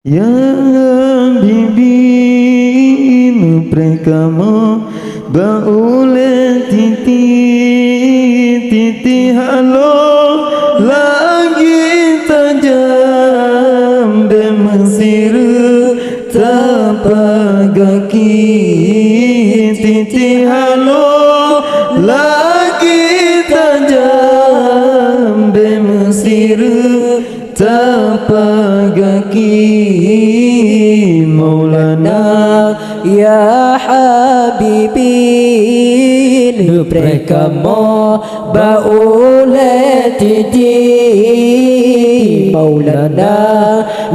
Ya Habibi Nuprekamo Baule titi halo lagi tajam de Mesir tapagaki titi halo lagi tajam de Mesir tapagaki Maulana ya Habibi Nuprekamo baule titi Maulana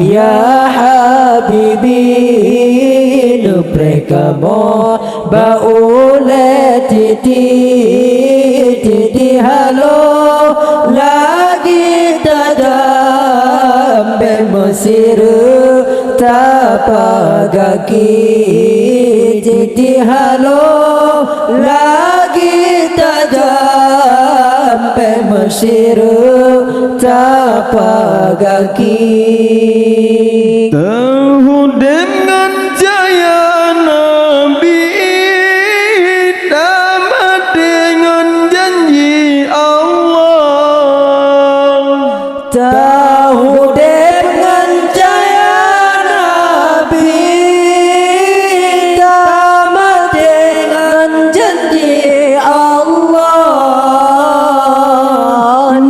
ya Habibi Nuprekamo baule titi halo lagi tadam Mesir tapagaki titi halo lagi tajam Mesir tapagaki. Tahu dengan jaya Nabi, tamat dengan janji Allah. Tahu dengan jaya Nabi, tamat dengan janji Allah.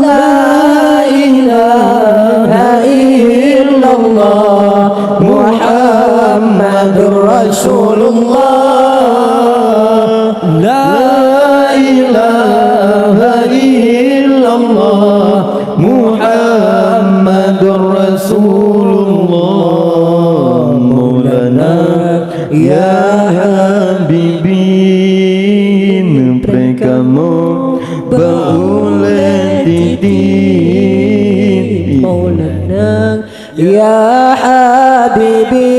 La ilaha illallah Muhammadur Rasulullah. La ilaha illallah Muhammadur Rasulullah. Maulana ya Habibi Nuprekamo baule titi Maulana ya Habibi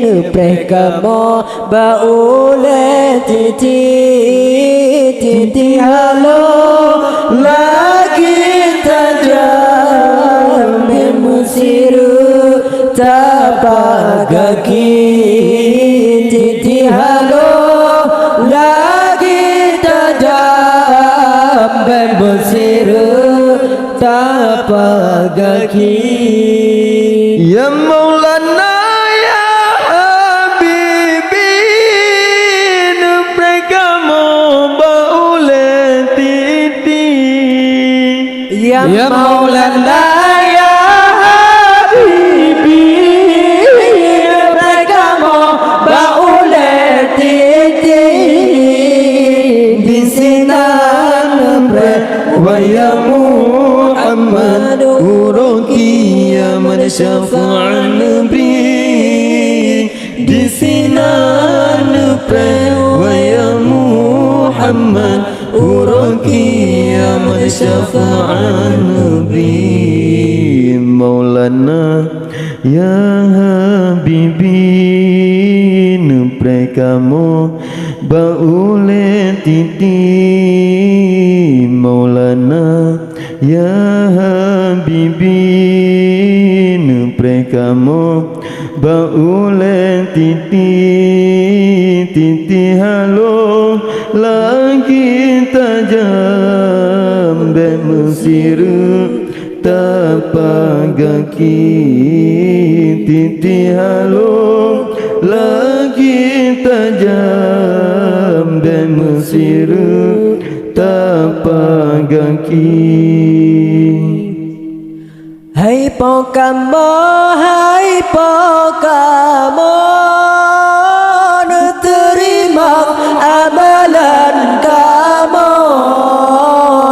Nuprekamo baule titi halo lagi tajam Mesir tapagaki titi halo lagi tajam Mesir tapagaki. Ya Maulana ya Habibi Nuprekamo baule titi. Ya Maulana ya Habibi Nuprekamo baule titi bisinan Wa ya Muhammad uruki ya man syafa'an nabi di sinan wa ya Muhammad uruki ya man syafa'an nabi. Maulana ya Habibi Nuprekamo baule titi. Maulana ya Habibi Nuprekamo baule titi halo lagi tajam Mesir tapagaki titi halo lagi tajam Mesir tapagaki. Hai pokamo terima amalan kamu.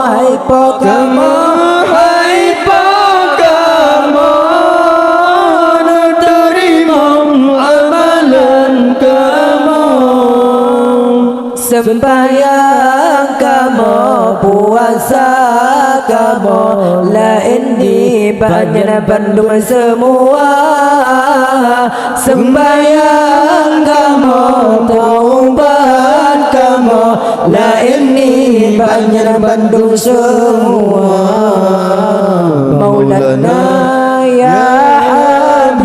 Hai pokamo terima amalan kamu. Sembahyang kamu, puasa kamu, la ini banyak Bandung semua. Sembahyang kamu, taubat kamu, la ini banyak Bandung semua. Maulana ya Habib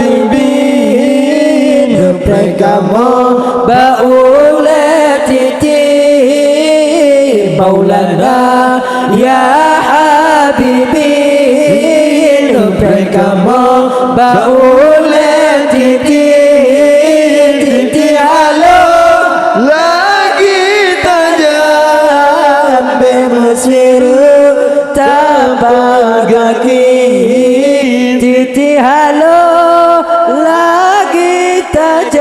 kamu Baule titi Maulana Ya Habibi Lebih kamu Baule titi Titi halo lagi tajam Bermeswiru Tabagaki Titi halo Lagi tajam